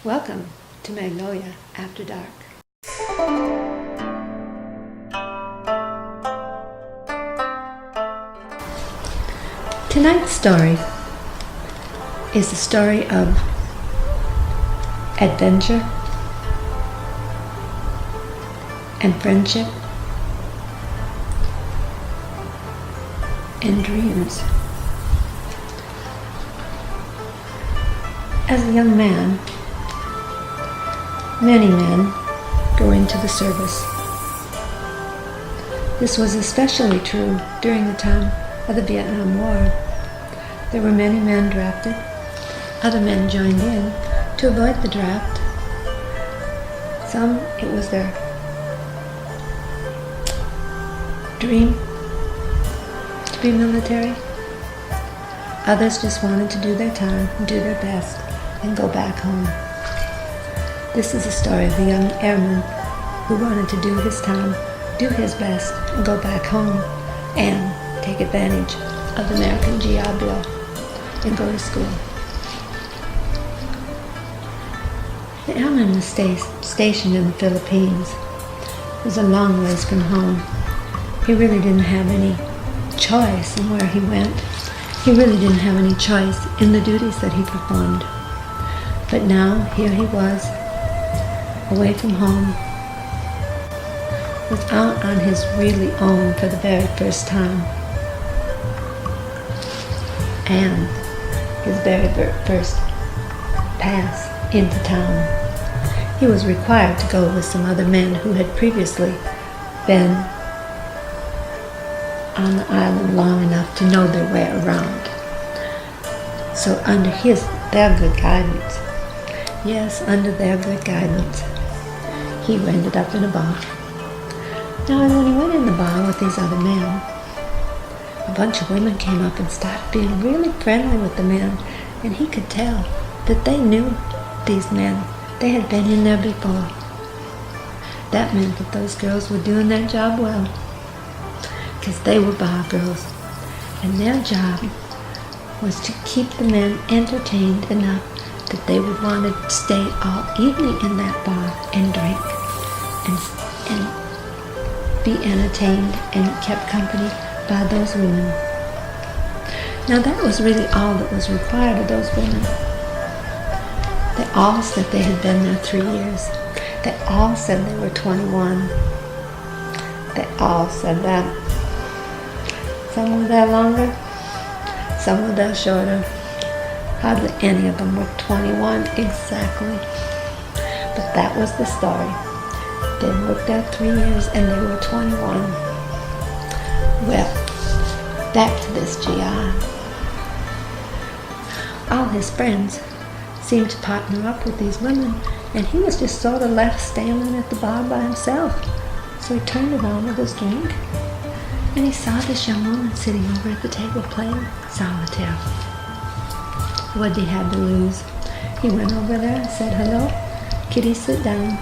Welcome to Magnolia After Dark. Tonight's story is the story of adventure and friendship and dreams. As a young man, many men go into the service. This was especially true during the time of the Vietnam War. There were many men drafted. Other men joined in to avoid the draft. Some, it was their dream to be military. Others just wanted to do their time and do their best and go back home. This is the story of the young airman who wanted to do his time, do his best, and go back home and take advantage of the American GI Bill and go to school. The airman was stationed in the Philippines. It was a long ways from home. He really didn't have any choice in where he went. He really didn't have any choice in the duties that he performed. But now, here he was, away from home, was out on his really own for the very first time. And his very first pass into town. He was required to go with some other men who had previously been on the island long enough to know their way around. So under their good guidance, yes, under their good guidance, he ended up in a bar. Now, when he went in the bar with these other men, a bunch of women came up and started being really friendly with the men, and he could tell that they knew these men. They had been in there before. That meant that those girls were doing their job well, because they were bar girls, and their job was to keep the men entertained enough that they would want to stay all evening in that bar and drink and be entertained and kept company by those women. Now that was really all that was required of those women. They all said they had been there 3 years. They all said they were 21. They all said that. Some were there longer, some were there shorter. Hardly any of them were 21 exactly. But that was the story. They worked there 3 years and they were 21. Well, back to this GI. All his friends seemed to partner up with these women, and he was just sort of left standing at the bar by himself. So he turned around with his drink, and he saw this young woman sitting over at the table playing solitaire. What did he have to lose? He went over there and said, "Hello, kitty, sit down."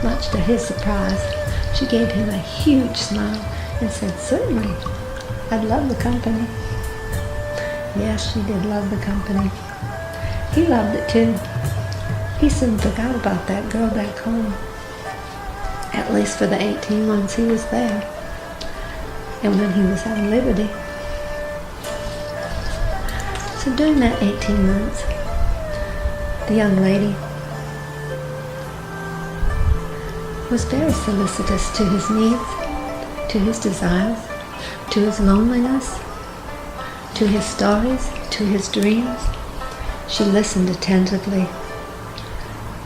Much to his surprise, she gave him a huge smile and said, "Certainly, I'd love the company." Yes, she did love the company. He loved it too. He soon forgot about that girl back home, at least for the 18 months he was there, and when he was on liberty. So during that 18 months, the young lady was very solicitous to his needs, to his desires, to his loneliness, to his stories, to his dreams. She listened attentively.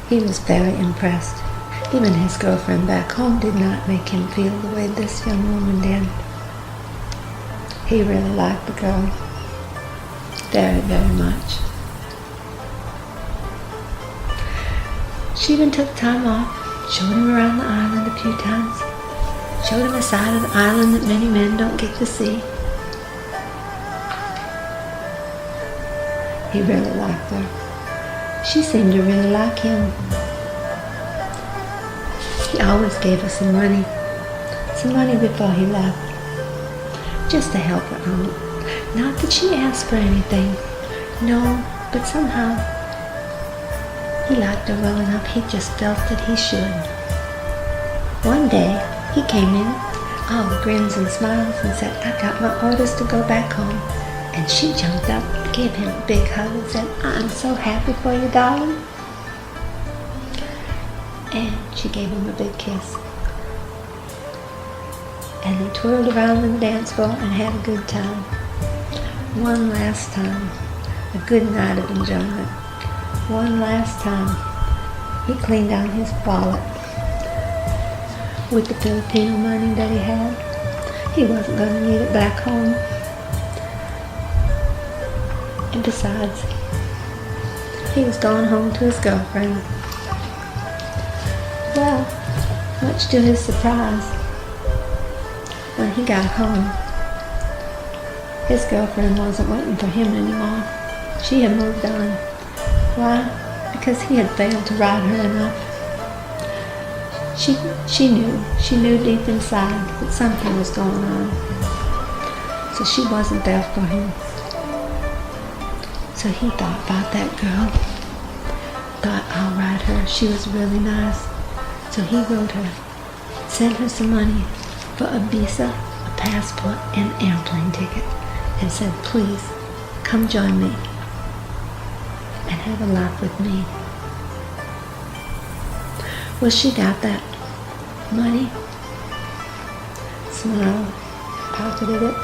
He was very impressed. Even his girlfriend back home did not make him feel the way this young woman did. He really liked the girl. Very, very much. She even took time off, showed him around the island a few times, showed him a side of the island that many men don't get to see. He really liked her. She seemed to really like him. He always gave her some money before he left, just to help her out. Not that she asked for anything, no, but somehow He liked her well enough, he just felt that he should. One day, he came in, all grins and smiles, and said, "I got my orders to go back home." And she jumped up, gave him a big hug, and said, "I'm so happy for you, darling." And she gave him a big kiss. And they twirled around in the dance floor and had a good time. One last time, a good night of enjoyment. One last time, he cleaned out his wallet with the Filipino money that he had. He wasn't going to need it back home. And besides, he was going home to his girlfriend. Well, much to his surprise, when he got home, his girlfriend wasn't waiting for him anymore. She had moved on. Why? Because he had failed to ride her enough. She knew deep inside that something was going on. So she wasn't there for him. So he thought about that girl. Thought, I'll ride her. She was really nice. So he wrote her, sent her some money for a visa, a passport, and an airplane ticket, and said, "Please, come join me and have a laugh with me." Well, she got that money, smiled, pocketed it,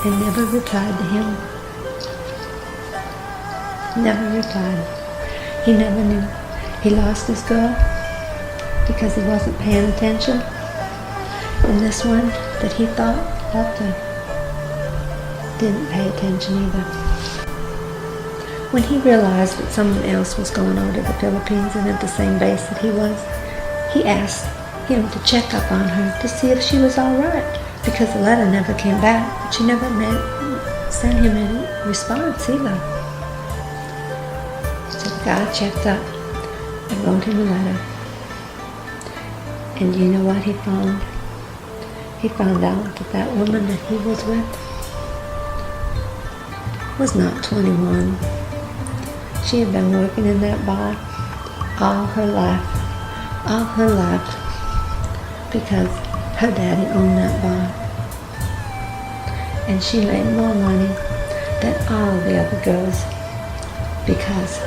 and never replied to him. Never replied. He never knew. He lost his girl because he wasn't paying attention. And this one that he thought loved her didn't pay attention either. When he realized that someone else was going over to the Philippines and at the same base that he was, he asked him to check up on her to see if she was all right, because the letter never came back, but she never sent him any response either. So the guy checked up and wrote him a letter. And you know what he found? He found out that that woman that he was with was not 21. She had been working in that bar all her life, because her daddy owned that bar. And she made more money than all of the other girls, because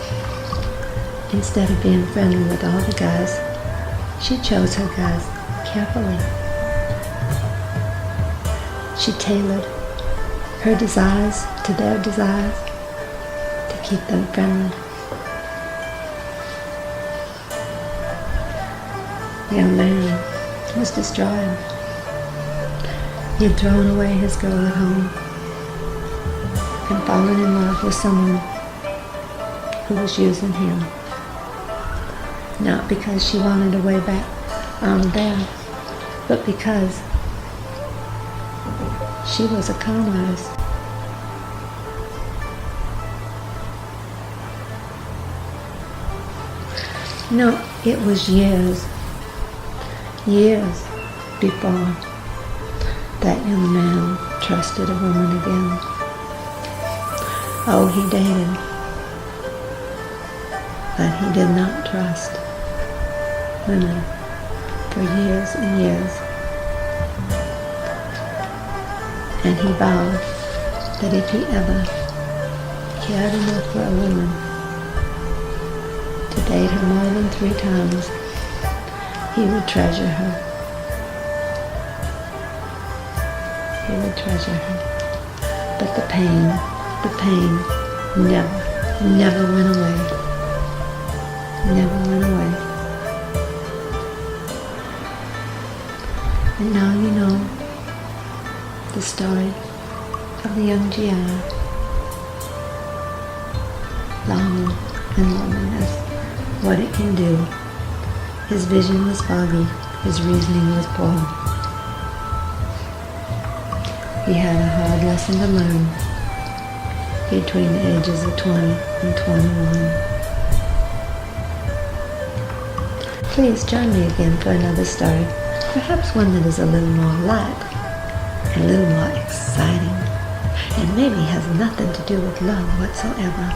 instead of being friendly with all the guys, she chose her guys carefully. She tailored her desires to their desires to keep them friendly. The young man was destroyed. He had thrown away his girl at home and fallen in love with someone who was using him. Not because she wanted a way back on there, but because she was a con artist. No, it was years before that young man trusted a woman again. Oh, he dated, but he did not trust women for years and years. And he vowed that if he ever cared enough for a woman to date her more than 3 times, he would treasure her. He would treasure her. But the pain never went away. Never went away. And now you know the story of the young GI, longing and loneliness, what it can do. His vision was foggy, his reasoning was poor. He had a hard lesson to learn between the ages of 20 and 21. Please join me again for another story, perhaps one that is a little more light, a little more exciting, and maybe has nothing to do with love whatsoever.